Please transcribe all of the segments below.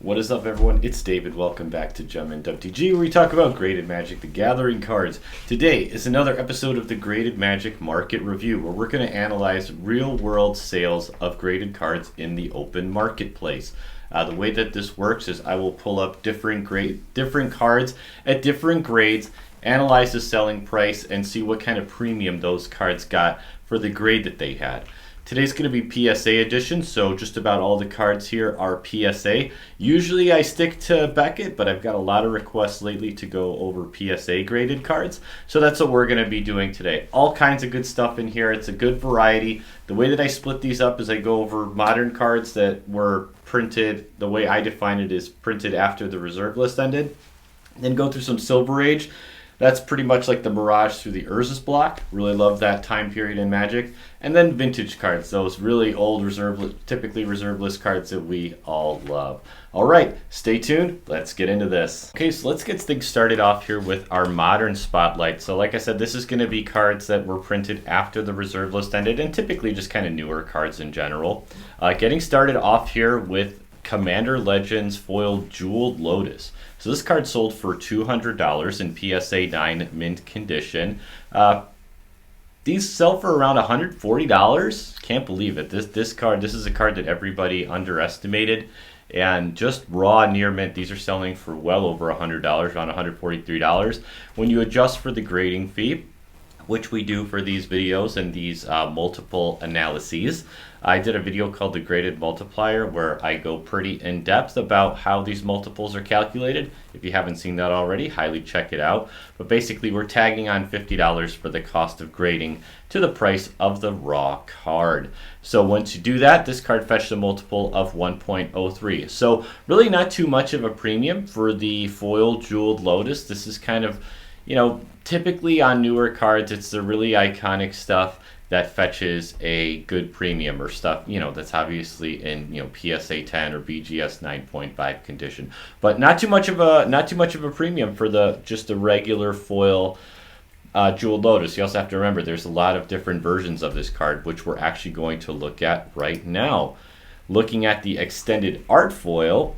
What is up, everyone? It's David. Welcome back to Gem and MTG, where we talk about graded Magic the Gathering cards. Today is another episode of the Graded Magic Market Review, where we're going to analyze real-world sales of graded cards in the open marketplace. The way that this works is I will pull up different cards at different grades, analyze the selling price, and see what kind of premium those cards got for the grade that they had. Today's going to be PSA edition, so just about all the cards here are PSA. Usually I stick to Beckett, but I've got a lot of requests lately to go over PSA graded cards, so that's what we're going to be doing today. All kinds of good stuff in here. It's a good variety. The way that I split these up is I go over modern cards that were printed, the way I define it is printed after the reserve list ended, then go through some Silver Age. That's pretty much like the Mirage through the Ursus block. Really love that time period in Magic. And then vintage cards, those really old typically reserve list cards that we all love. All right, stay tuned. Let's get into this. Okay, so let's get things started off here with our modern spotlight. So like I said, this is going to be cards that were printed after the reserve list ended, and typically just kind of newer cards in general. Getting started off here with Commander Legends Foil Jeweled Lotus. So this card sold for $200 in PSA 9 mint condition. These sell for around $140. Can't believe it. This is a card that everybody underestimated. And just raw near mint, these are selling for well over $100, around $143. When you adjust for the grading fee, which we do for these videos and these multiple analyses. I did a video called The Graded Multiplier where I go pretty in depth about how these multiples are calculated. If you haven't seen that already, highly check it out. But basically we're tagging on $50 for the cost of grading to the price of the raw card. So once you do that, this card fetched a multiple of 1.03. So really not too much of a premium for the foil jeweled Lotus. This is kind of, typically on newer cards, it's the really iconic stuff that fetches a good premium, or stuff, that's obviously in, PSA 10 or BGS 9.5 condition. But not too much of a premium for just the regular foil jeweled Lotus. You also have to remember there's a lot of different versions of this card, which we're actually going to look at right now. Looking at the extended art foil,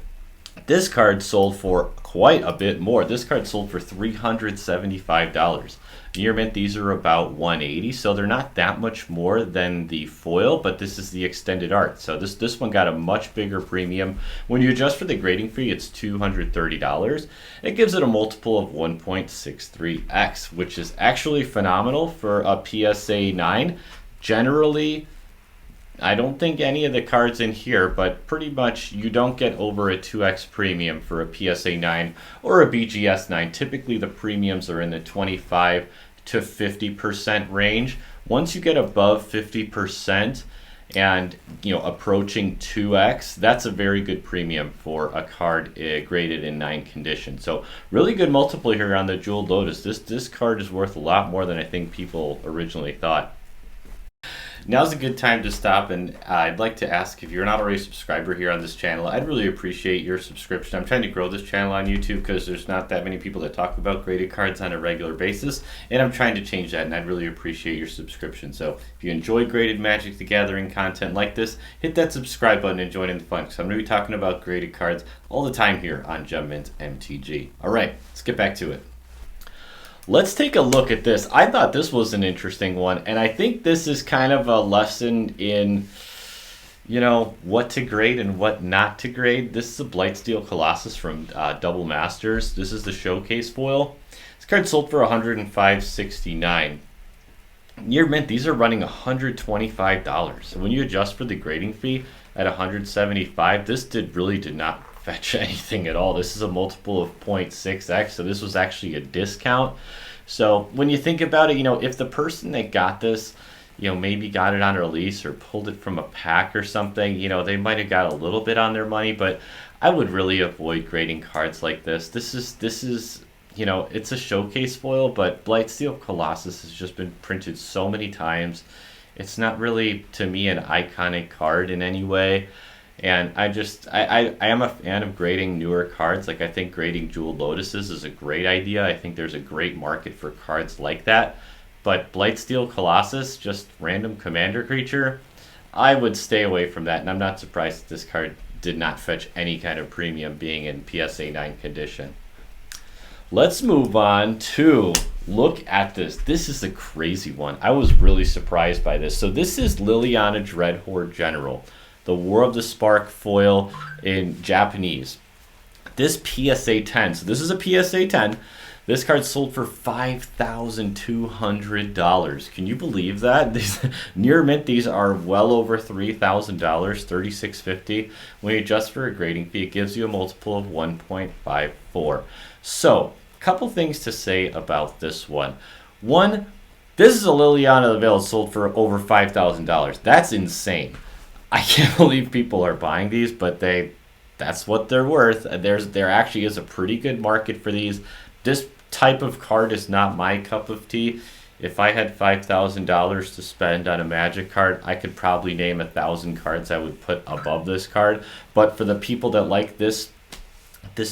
this card sold for quite a bit more. This card sold for $375. Near mint, these are about $180, so they're not that much more than the foil, but this is the extended art. So this one got a much bigger premium. When you adjust for the grading fee, it's $230. It gives it a multiple of 1.63x, which is actually phenomenal for a PSA 9. Generally, I don't think any of the cards in here, but pretty much you don't get over a 2x premium for a PSA 9 or a BGS 9. Typically the premiums are in the 25 to 50% range. Once you get above 50% and approaching 2x, that's a very good premium for a card graded in 9 condition. So really good multiple here on the Jeweled Lotus. This card is worth a lot more than I think people originally thought. Now's a good time to stop, and I'd like to ask, if you're not already a subscriber here on this channel, I'd really appreciate your subscription. I'm trying to grow this channel on YouTube because there's not that many people that talk about graded cards on a regular basis, and I'm trying to change that, and I'd really appreciate your subscription. So if you enjoy graded Magic the Gathering content like this, hit that subscribe button and join in the fun, because I'm going to be talking about graded cards all the time here on Gem and MTG. All right, let's get back to it. Let's take a look at this. I thought this was an interesting one, and I think this is kind of a lesson in, what to grade and what not to grade. This is a Blightsteel Colossus from Double Masters. This is the showcase foil. This card sold for $105.69. Near mint, these are running $125. So when you adjust for the grading fee at $175, this really did not fetch anything at all. This is a multiple of 0.6x, so this was actually a discount. So when you think about it, if the person that got this, maybe got it on release or pulled it from a pack or something, they might have got a little bit on their money, but I would really avoid grading cards like this. This is it's a showcase foil, but Blightsteel Colossus has just been printed so many times. It's not really, to me, an iconic card in any way. And I am a fan of grading newer cards. Like, I think grading Jeweled Lotuses is a great idea. I think there's a great market for cards like that. But Blightsteel Colossus, just random commander creature, I would stay away from that. And I'm not surprised that this card did not fetch any kind of premium being in PSA 9 condition. Let's move on to look at this. This is a crazy one. I was really surprised by this. So this is LilianA Dreadhorde General, the War of the Spark foil in Japanese. This PSA 10, so this is a PSA 10. This card sold for $5,200. Can you believe that? These, near mint, these are well over $3,000, $3,650. When you adjust for a grading fee, it gives you a multiple of 1.54. So, a couple things to say about this one. One, this is a LilianA Vale sold for over $5,000. That's insane. I can't believe people are buying these, but that's what they're worth. There actually is a pretty good market for these. This type of card is not my cup of tea. If I had $5,000 to spend on a Magic card, I could probably name 1,000 cards I would put above this card. But for the people that like this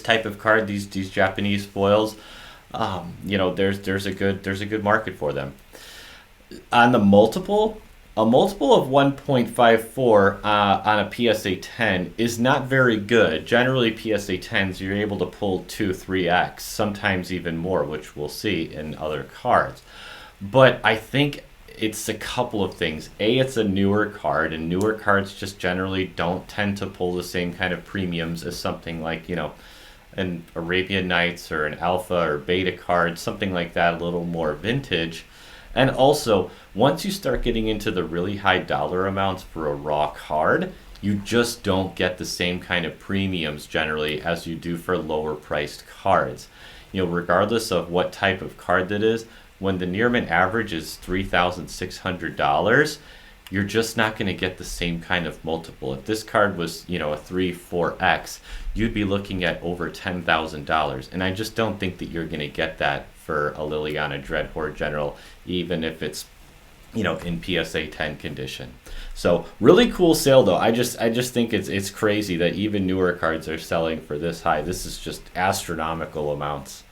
type of card, these Japanese foils, there's a good market for them. On the multiple, a multiple of 1.54 on a PSA 10 is not very good. Generally, PSA 10s, you're able to pull 2-3x, sometimes even more, which we'll see in other cards. But I think it's a couple of things. A, it's a newer card, and newer cards just generally don't tend to pull the same kind of premiums as something like, an Arabian Nights or an Alpha or Beta card, something like that, a little more vintage. And also, once you start getting into the really high dollar amounts for a raw card, you just don't get the same kind of premiums generally as you do for lower priced cards. Regardless of what type of card that is, when the near mint average is $3,600, you're just not going to get the same kind of multiple. If this card was, a 3-4x, you'd be looking at over $10,000. And I just don't think that you're going to get that for a LilianA Dreadhorde General, even if it's, in PSA 10 condition. So really cool sale though. I just think it's crazy that even newer cards are selling for this high. This is just astronomical amounts.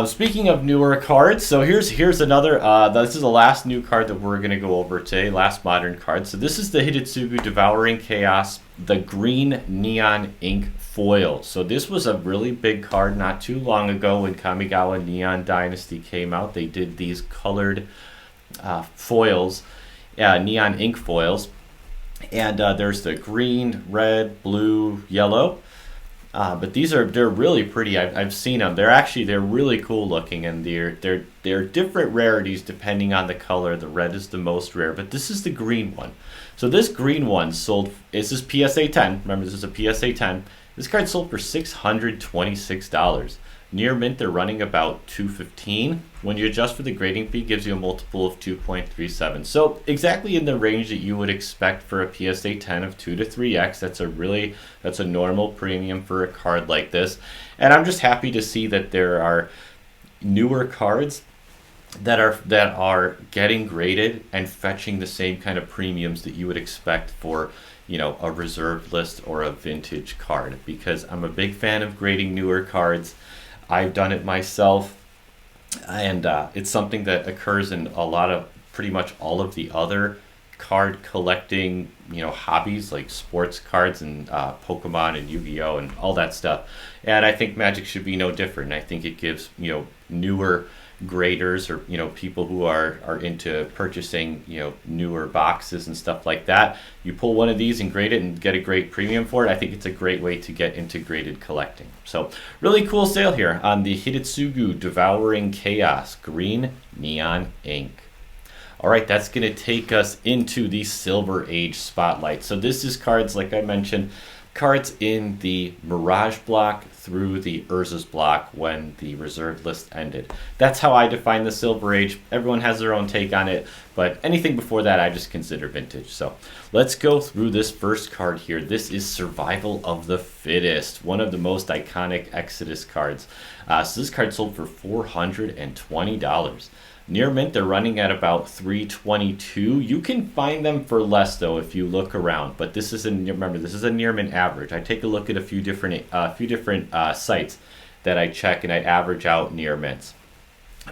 Speaking of newer cards, so here's another, this is the last new card that we're going to go over today, last modern card. So this is the Hidetsugu Devouring Chaos, the green neon ink foil. So this was a really big card not too long ago when Kamigawa Neon Dynasty came out. They did these colored foils, neon ink foils. And there's the green, red, blue, yellow. But they're really pretty. I've seen them. They're really cool looking, and they're different rarities depending on the color. The red is the most rare, but this is the green one. So this green one sold. This is PSA 10. Remember, this is a PSA 10. This card sold for $626. Near mint, they're running about $215. When you adjust for the grading fee, it gives you a multiple of 2.37. So exactly in the range that you would expect for a PSA 10 of 2 to 3x. That's a normal premium for a card like this. And I'm just happy to see that there are newer cards that are getting graded and fetching the same kind of premiums that you would expect for a reserved list or a vintage card, because I'm a big fan of grading newer cards. I've done it myself, and it's something that occurs in pretty much all of the other card collecting, hobbies like sports cards and Pokemon and Yu-Gi-Oh and all that stuff. And I think Magic should be no different. I think it gives, newer graders or people who are into purchasing newer boxes and stuff like that, you pull one of these and grade it and get a great premium for it. I think it's a great way to get into graded collecting. So really cool sale here on the Hidetsugu Devouring Chaos green neon ink. All right, that's going to take us into the Silver Age spotlight. So this is cards, like I mentioned, cards in the Mirage block through the Urza's block when the reserved list ended. That's how I define the Silver Age. Everyone has their own take on it, but anything before that I just consider vintage. So let's go through this first card here. This is Survival of the Fittest, one of the most iconic Exodus cards. So this card sold for $420. Near mint, they're running at about $322. You can find them for less though if you look around. But this is remember, this is a near mint average. I take a look at a few different sites that I check, and I average out near mints.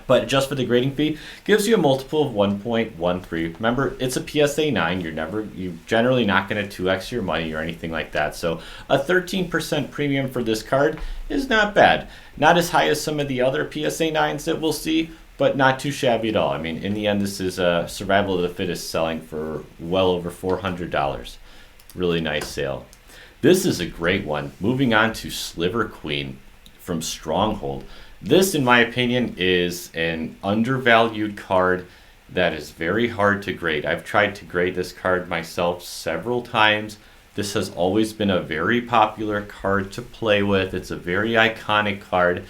But just for the grading fee, gives you a multiple of 1.13. Remember, it's a PSA 9. You're generally not going to 2x your money or anything like that. So a 13% premium for this card is not bad. Not as high as some of the other PSA 9s that we'll see, but not too shabby at all. I mean, in the end, this is a Survival of the Fittest selling for well over $400. Really nice sale. This is a great one. Moving on to Sliver Queen from Stronghold. This, in my opinion, is an undervalued card that is very hard to grade. I've tried to grade this card myself several times. This has always been a very popular card to play with. It's a very iconic card.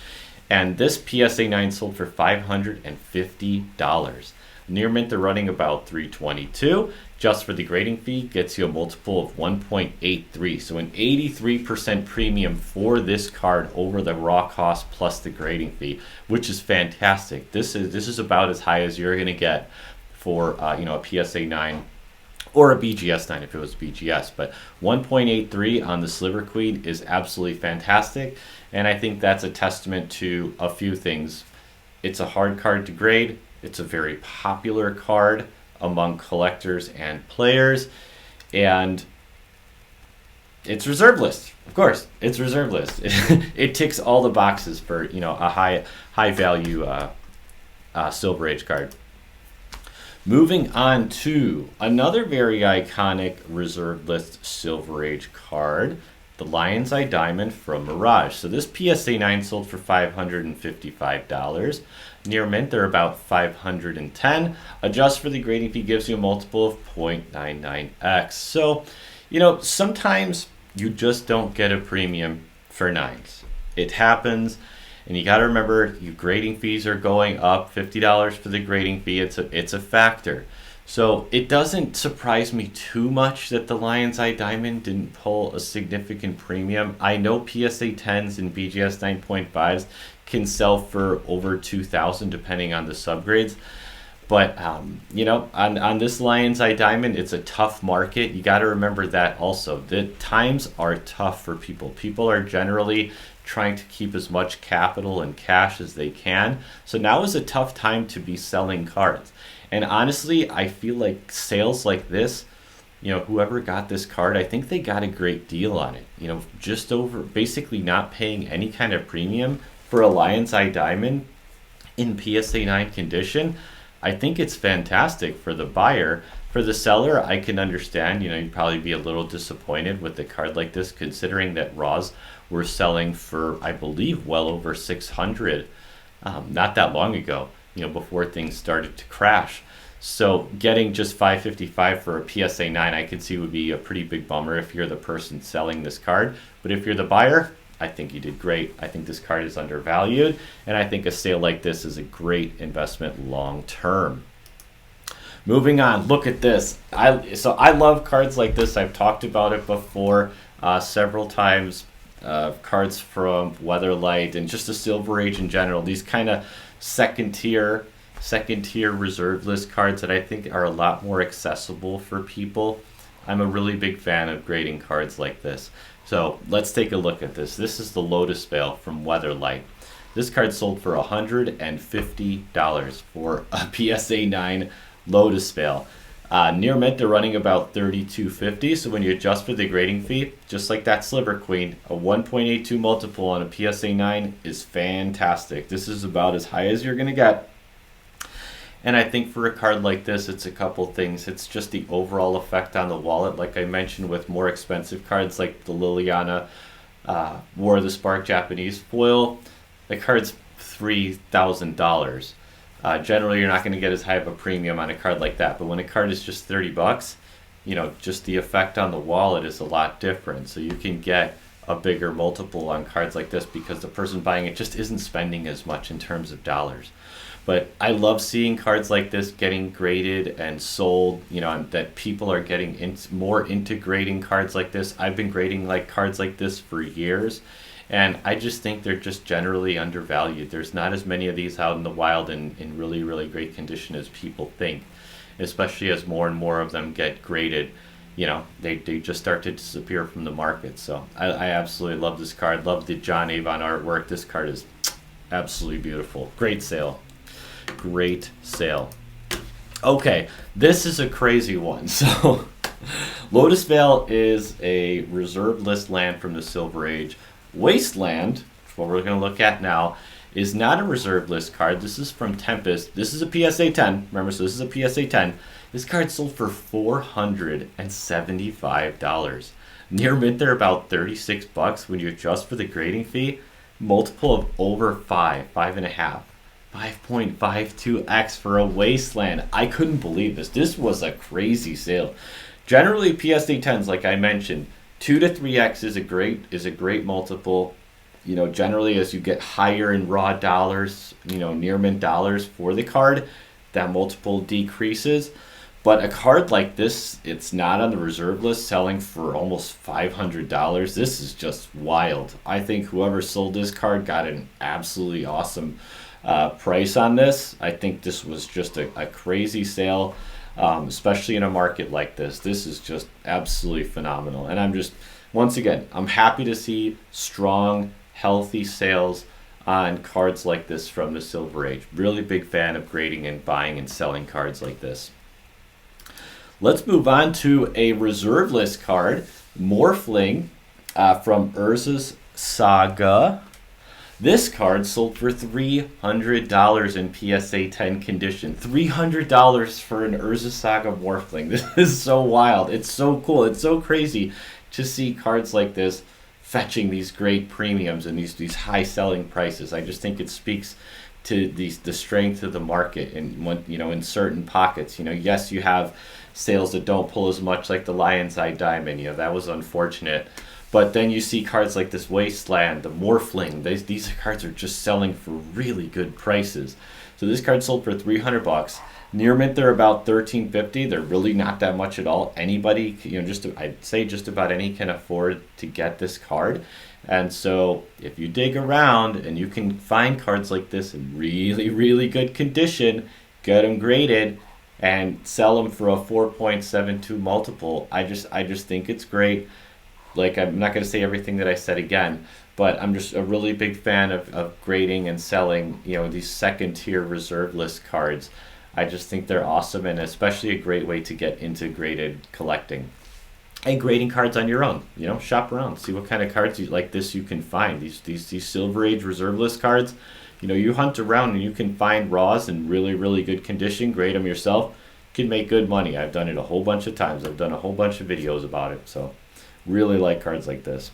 And this PSA 9 sold for $550. Near mint, they're running about $322. Just for the grading fee, gets you a multiple of 1.83. So an 83% premium for this card over the raw cost plus the grading fee, which is fantastic. This is about as high as you're going to get for a PSA 9 or a BGS 9 if it was BGS. But 1.83 on the Sliver Queen is absolutely fantastic. And I think that's a testament to a few things. It's a hard card to grade. It's a very popular card among collectors and players, and it's reserve list. Of course, it's reserve list. It ticks all the boxes for a high value Silver Age card. Moving on to another very iconic reserve list Silver Age card, the Lion's Eye Diamond from Mirage. So this PSA 9 sold for $555. Near mint, they're about $510. Adjust for the grading fee, gives you a multiple of 0.99x. So, sometimes you just don't get a premium for 9s. It happens, and you got to remember, your grading fees are going up. $50 for the grading fee, it's a factor. So it doesn't surprise me too much that the Lion's Eye Diamond didn't pull a significant premium. I know PSA 10s and BGS 9.5s can sell for over $2,000 depending on the subgrades. But, on this Lion's Eye Diamond, it's a tough market. You got to remember that also. The times are tough for people. People are generally trying to keep as much capital and cash as they can. So now is a tough time to be selling cards. And honestly, I feel like sales like this, whoever got this card, I think they got a great deal on it. Just over basically not paying any kind of premium for a Lion's Eye Diamond in PSA 9 condition. I think it's fantastic for the buyer. For the seller, I can understand, you'd probably be a little disappointed with a card like this, considering that Raws were selling for, I believe, well over 600 not that long ago, before things started to crash. So getting just $555 for a PSA 9, I could see would be a pretty big bummer if you're the person selling this card. But if you're the buyer, I think you did great. I think this card is undervalued, and I think a sale like this is a great investment long term. Moving on, look at this. I love cards like this. I've talked about it before several times. Cards from Weatherlight and just the Silver Age in general. These kind of second tier reserve list cards that I think are a lot more accessible for people. I'm a really big fan of grading cards like this. So let's take a look at this. This is the Lotus Vale from Weatherlight. This card sold for $150 for a PSA 9 Lotus Vale. Near mint, they're running about $32.50. So when you adjust for the grading fee, just like that Sliver Queen, a 1.82 multiple on a PSA 9 is fantastic. This is about as high as you're going to get. And I think for a card like this, it's a couple things. It's just the overall effect on the wallet. Like I mentioned with more expensive cards like the LilianA War of the Spark Japanese foil, the card's $3,000. Generally, you're not going to get as high of a premium on a card like that. But when a card is just $30, just the effect on the wallet is a lot different. So you can get a bigger multiple on cards like this because the person buying it just isn't spending as much in terms of dollars. But I love seeing cards like this getting graded and sold, and that people are getting more into grading cards like this. I've been grading cards like this for years, and I just think they're just generally undervalued. There's not as many of these out in the wild in really, really great condition as people think, especially as more and more of them get graded. They just start to disappear from the market. So I absolutely love this card. Love the John Avon artwork. This card is absolutely beautiful. Great sale. Great sale. Okay, this is a crazy one. So, Lotus Vale is a reserved list land from the Silver Age. Wasteland, what we're going to look at now, is not a reserved list card. This is from Tempest. This is a PSA 10. Remember, so this is a PSA 10. This card sold for $475. Near mint, they're about $36 when you adjust for the grading fee. Multiple of over 5.5. 5.52x for a Wasteland. I couldn't believe this. This was a crazy sale. Generally, PSA 10s, like I mentioned, 2 to 3x is a great multiple. You know, generally as you get higher in raw dollars, you know, near mint dollars for the card, that multiple decreases. But a card like this, it's not on the reserve list, selling for almost $500. This is just wild. I think whoever sold this card got an absolutely awesome price on this. I think this was just a crazy sale, especially in a market like this. This is just absolutely phenomenal. And once again, I'm happy to see strong, healthy sales on cards like this from the Silver Age. Really big fan of grading and buying and selling cards like this. Let's move on to a reserve list card, Morphing, from Urza's Saga. This card sold for $300 in PSA 10 condition. $300 for an Urza Saga Morphling. This is so wild. It's so cool. It's so crazy to see cards like this fetching these great premiums and these high selling prices. I just think it speaks to the strength of the market in certain pockets. Yes, you have sales that don't pull as much, like the Lion's Eye Diamond. That was unfortunate. But then you see cards like this Wasteland, the Morphling. These cards are just selling for really good prices. So this card sold for $300. Near mint, they're about $13.50. They're really not that much at all. Anybody, I'd say just about any can afford to get this card. And so if you dig around and you can find cards like this in really, really good condition, get them graded, and sell them for a 4.72 multiple, I just think it's great. Like, I'm not going to say everything that I said again, but I'm just a really big fan of grading and selling, these second tier reserve list cards. I just think they're awesome, and especially a great way to get into graded collecting. And grading cards on your own. Shop around, see what kind of cards like this you can find. These Silver Age reserve list cards, you hunt around and you can find raws in really, really good condition, grade them yourself, you can make good money. I've done it a whole bunch of times. I've done a whole bunch of videos about it, so really like cards like this.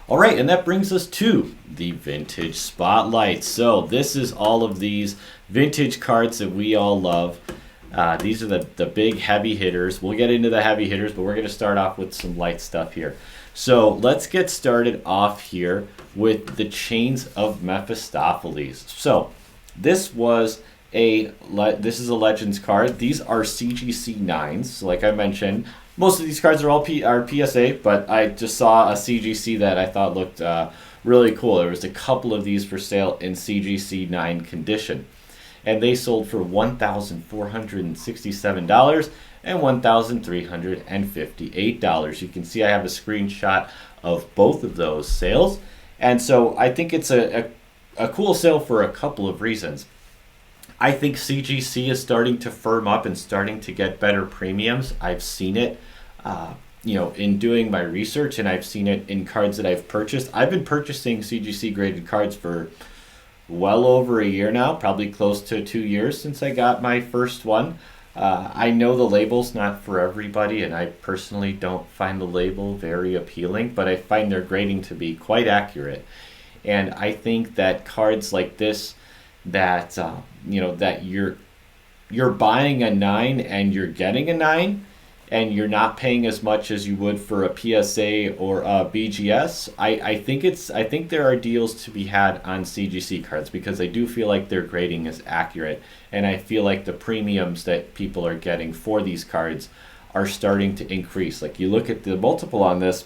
All right, and that brings us to the Vintage Spotlight. So this is all of these vintage cards that we all love. These are the big heavy hitters. We'll get into the heavy hitters, but we're going to start off with some light stuff here. So let's get started off here with the Chains of Mephistopheles. So this is a Legends card. These are CGC 9s. So like I mentioned, most of these cards are PSA, but I just saw a CGC that I thought looked really cool. There was a couple of these for sale in CGC 9 condition, and they sold for $1,467 and $1,358. You can see I have a screenshot of both of those sales, and so I think it's a cool sale for a couple of reasons. I think CGC is starting to firm up and starting to get better premiums. I've seen it, in doing my research, and I've seen it in cards that I've purchased. I've been purchasing CGC graded cards for well over a year now, probably close to 2 years since I got my first one. I know the label's not for everybody, and I personally don't find the label very appealing, but I find their grading to be quite accurate. And I think that cards like this, that that you're buying a 9 and you're getting a 9, and you're not paying as much as you would for a PSA or a BGS. I think there are deals to be had on CGC cards, because I do feel like their grading is accurate, and I feel like the premiums that people are getting for these cards are starting to increase. Like, you look at the multiple on this,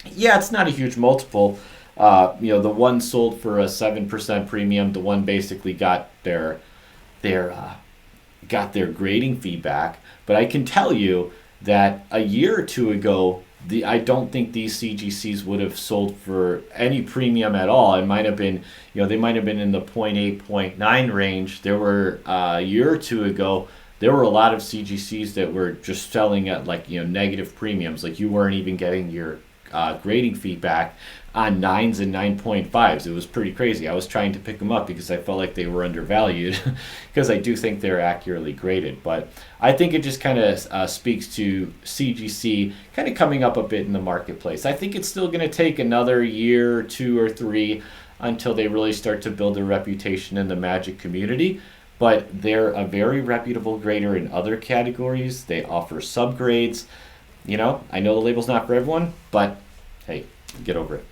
yeah, it's not a huge multiple. The one sold for a 7% premium. The one basically got their grading feedback. But I can tell you that a year or two ago, I don't think these CGCs would have sold for any premium at all. It might have been, they might have been in the 0.8, 0.9 range. There were a year or two ago, there were a lot of CGCs that were just selling at negative premiums. Like you weren't even getting your grading feedback on 9s and 9.5s. It was pretty crazy. I was trying to pick them up because I felt like they were undervalued because I do think they're accurately graded. But I think it just kind of speaks to CGC kind of coming up a bit in the marketplace. I think it's still going to take another year, 2 or 3 until they really start to build a reputation in the Magic community. But they're a very reputable grader in other categories. They offer subgrades. I know the label's not for everyone, but hey, get over it.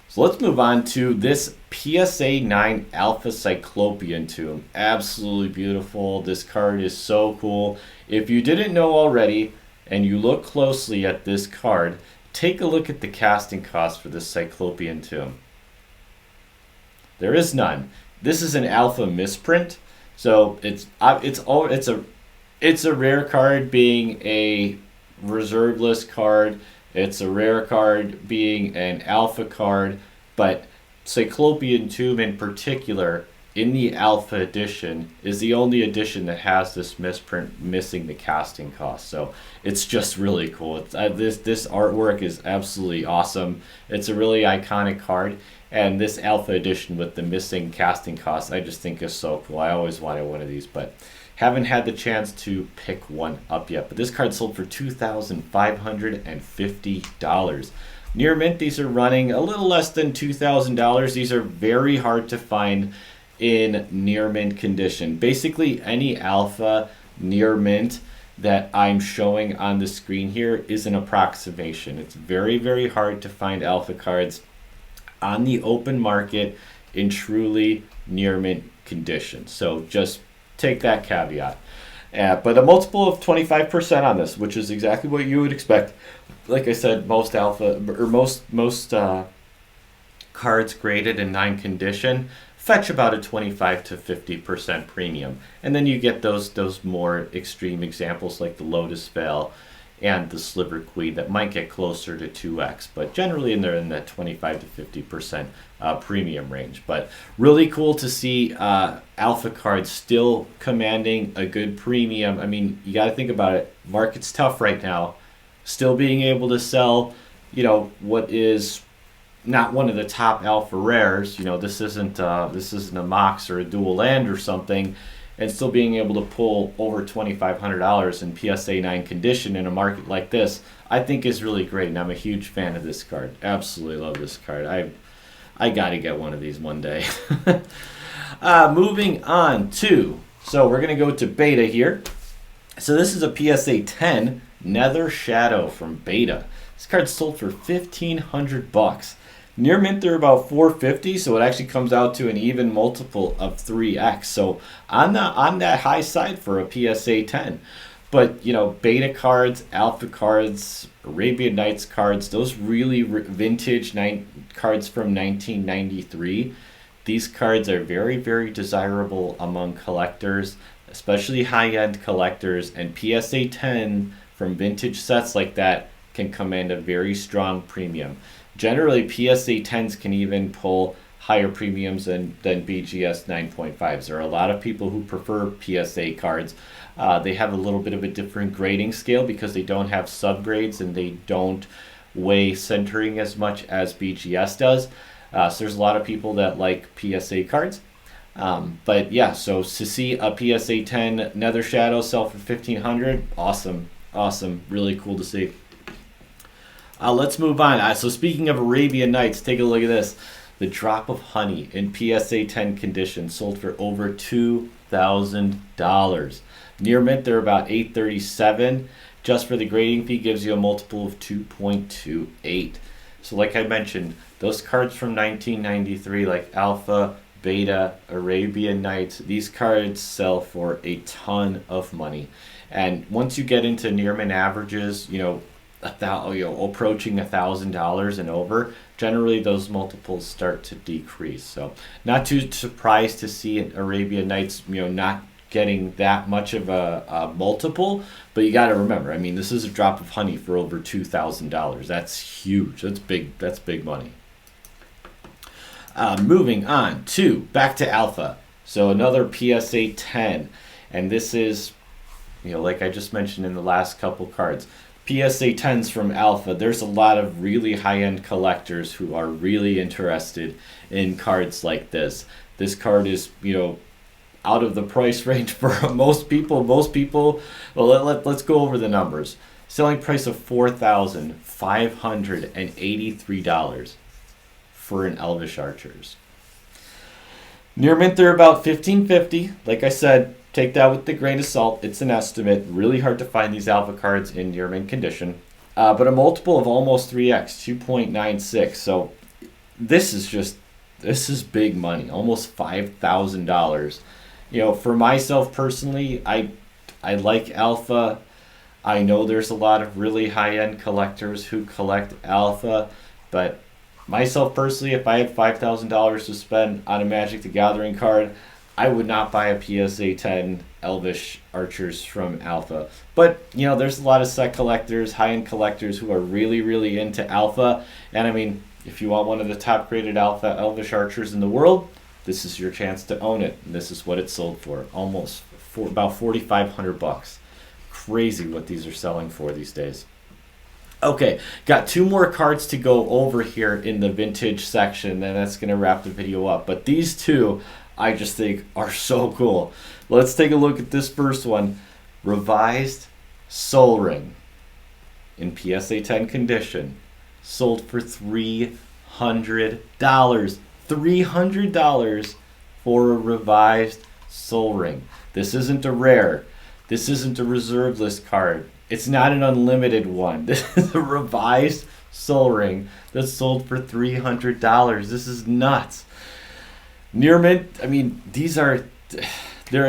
So let's move on to this PSA 9 Alpha Cyclopean tomb. Absolutely beautiful. This card is so cool. If you didn't know already and you look closely at this card, take a look at the casting cost for this Cyclopean tomb. There is none. This is an alpha misprint, so it's a rare card being a reserve list card. It's a rare card being an alpha card, but Cyclopean Tomb in particular in the alpha edition is the only edition that has this misprint missing the casting cost. So it's just really cool. This artwork is absolutely awesome. It's a really iconic card, and this alpha edition with the missing casting cost I just think is so cool. I always wanted one of these, but haven't had the chance to pick one up yet. But this card sold for $2,550. Near mint, these are running a little less than $2,000. These are very hard to find in near mint condition. Basically, any alpha near mint that I'm showing on the screen here is an approximation. It's very, very hard to find alpha cards on the open market in truly near mint condition. So just take that caveat. But a multiple of 25% on this, which is exactly what you would expect. Like I said, most alpha or most cards graded in 9 condition fetch about a 25 to 50% premium. And then you get those more extreme examples like the Lotus Vale and the Sliver Queen that might get closer to 2x, but generally they're in that 25 to 50% premium range. But really cool to see alpha cards still commanding a good premium. I mean, you got to think about it. Market's tough right now. Still being able to sell, what is not one of the top alpha rares. This isn't a Mox or a dual land or something, and still being able to pull over $2,500 in PSA 9 condition in a market like this, I think is really great, and I'm a huge fan of this card. Absolutely love this card. I gotta get one of these one day. Moving on to, so we're gonna go to beta here. So this is a PSA 10 Nether Shadow from beta. This card sold for $1,500. Near mint, they're about $450, so it actually comes out to an even multiple of 3x. So on that high side for a PSA 10. But beta cards, alpha cards, Arabian Nights cards, those really vintage cards from 1993. These cards are very, very desirable among collectors, especially high-end collectors. And PSA 10 from vintage sets like that can command a very strong premium. Generally, PSA 10s can even pull higher premiums than BGS 9.5s. There are a lot of people who prefer PSA cards. They have a little bit of a different grading scale because they don't have subgrades and they don't weigh centering as much as BGS does. So there's a lot of people that like PSA cards. But yeah, so to see a PSA 10 Nether Shadow sell for $1,500, awesome, really cool to see. Let's move on. So speaking of Arabian Nights, take a look at this. The Drop of Honey in PSA 10 condition sold for over $2,000. Near mint, they're about $837. Just for the grading fee gives you a multiple of 2.28. So like I mentioned, those cards from 1993 like Alpha, Beta, Arabian Nights, these cards sell for a ton of money. And once you get into near mint averages, approaching $1,000 and over, generally those multiples start to decrease. So not too surprised to see Arabian Nights, not getting that much of a multiple, but you got to remember, I mean, this is a drop of honey for over $2,000. That's huge. That's big. That's big money. Moving on to back to Alpha. So another PSA 10, and this is, you know, like I just mentioned in the last couple cards, PSA 10s from Alpha. There's a lot of really high-end collectors who are really interested in cards like this. This card is, you know, out of the price range for most people. Well, let's go over the numbers. Selling price of $4,583 for an Elvish Archers. Near mint, they're about $15.50. Like I said, take that with a grain of salt. It's an estimate. Really hard to find these Alpha cards in near mint condition. But a multiple of almost 3x, 2.96. So this is big money. Almost $5,000. You know, for myself personally, I like Alpha. I know there's a lot of really high-end collectors who collect Alpha, but myself personally, if I had $5,000 to spend on a Magic the Gathering card, I would not buy a PSA 10 Elvish Archers from Alpha. But, you know, there's a lot of set collectors, high-end collectors who are really, really into Alpha. And, I mean, if you want one of the top-graded Alpha Elvish Archers in the world, this is your chance to own it. And this is what it sold for, about $4,500. Crazy what these are selling for these days. Okay, got two more cards to go over here in the vintage section, and that's going to wrap the video up. But these two, I just think, are so cool. Let's take a look at this first one. Revised Sol Ring in PSA 10 condition. Sold for $300. $300 for a revised Sol Ring. This isn't a rare. This isn't a reserve list card. It's not an unlimited one. This is a revised Sol Ring that's sold for $300. This is nuts. Near mint, I mean, they're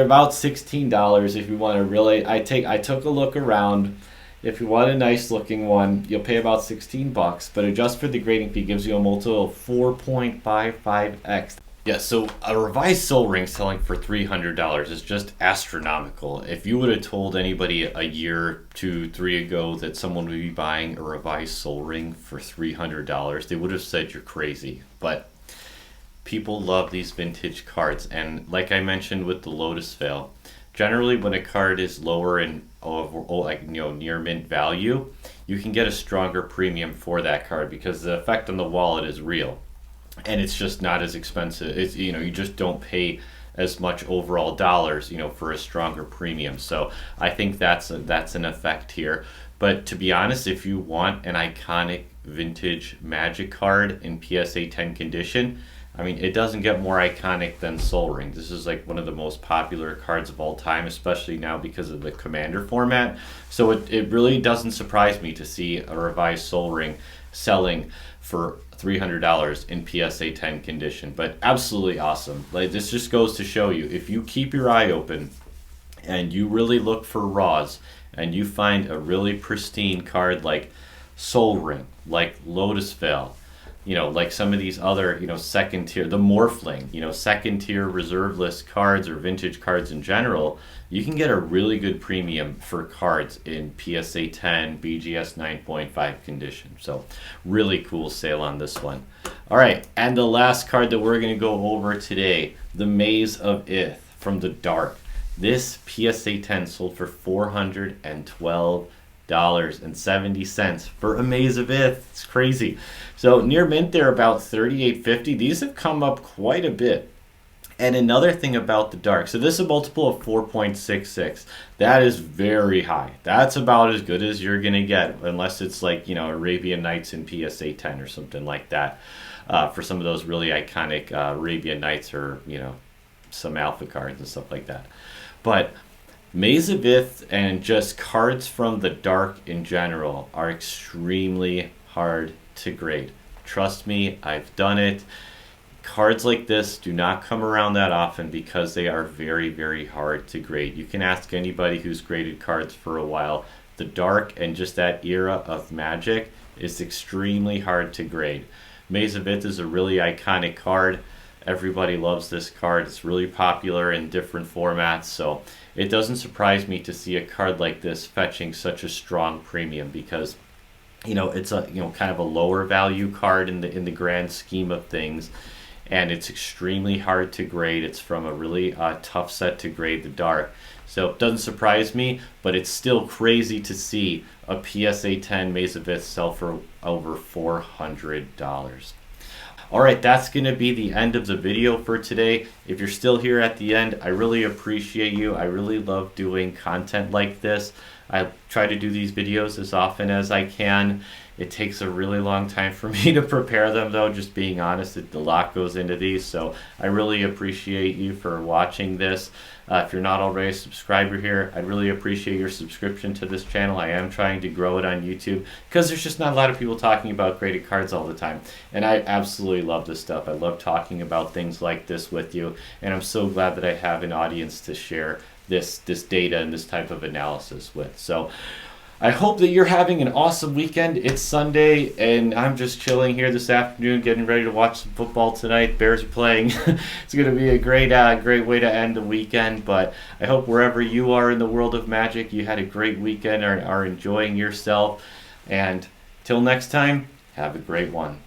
about $16 if you want to really. I took a look around. If you want a nice looking one, you'll pay about $16, but adjust for the grading fee gives you a multiple of 4.55x. Yeah, so a revised Sol Ring selling for $300 is just astronomical. If you would have told anybody a year, 2, 3 ago that someone would be buying a revised Sol Ring for $300, they would have said you're crazy. But people love these vintage cards, and like I mentioned with the Lotus Vale, generally when a card is lower in near mint value, you can get a stronger premium for that card because the effect on the wallet is real. And it's just not as expensive. It's, you know, you just don't pay as much overall dollars, you know, for a stronger premium. So I think that's an effect here. But to be honest, if you want an iconic vintage Magic card in PSA 10 condition, I mean, it doesn't get more iconic than Sol Ring. This is like one of the most popular cards of all time, especially now because of the Commander format. So it really doesn't surprise me to see a revised Sol Ring selling for $300 in PSA 10 condition. But absolutely awesome. Like, this just goes to show you, if you keep your eye open and you really look for raws and you find a really pristine card like Sol Ring, like Lotus Vale, you know, like some of these other, you know, second tier, the Morphling, you know, second tier reserve list cards or vintage cards in general, you can get a really good premium for cards in PSA 10, BGS 9.5 condition. So really cool sale on this one. All right, and the last card that we're going to go over today, the Maze of Ith from the Dark. This PSA 10 sold for $412.70 for a Maze of Ith. It's crazy. So near mint, they're about $38.50. These have come up quite a bit. And another thing about the Dark, so this is a multiple of 4.66. That is very high. That's about as good as you're going to get, unless it's like, you know, Arabian Nights in PSA 10 or something like that. For some of those really iconic Arabian Nights or, you know, some alpha cards and stuff like that. But Maze of Ith and just cards from the Dark in general are extremely hard to grade. Trust me, I've done it. Cards like this do not come around that often because they are very, very hard to grade. You can ask anybody who's graded cards for a while. The Dark and just that era of Magic is extremely hard to grade. Maze of Ith is a really iconic card, Everybody loves this card. It's really popular in different formats, so it doesn't surprise me to see a card like this fetching such a strong premium, because it's a kind of a lower value card in the grand scheme of things, and it's extremely hard to grade. It's from a really tough set to grade, the Dark. So it doesn't surprise me, but it's still crazy to see a PSA 10 Maze of Ith sell for over $400. Alright, that's going to be the end of the video for today. If you're still here at the end, I really appreciate you. I really love doing content like this. I try to do these videos as often as I can. It takes a really long time for me to prepare them, though, just being honest. A lot goes into these, so I really appreciate you for watching this. If you're not already a subscriber here, I'd really appreciate your subscription to this channel. I am trying to grow it on YouTube because there's just not a lot of people talking about graded cards all the time. And I absolutely love this stuff. I love talking about things like this with you, and I'm so glad that I have an audience to share this data and this type of analysis with. So I hope that you're having an awesome weekend. It's Sunday, and I'm just chilling here this afternoon, getting ready to watch some football tonight. Bears are playing. It's going to be a great way to end the weekend. But I hope wherever you are in the world of Magic, you had a great weekend, are enjoying yourself. And till next time, have a great one.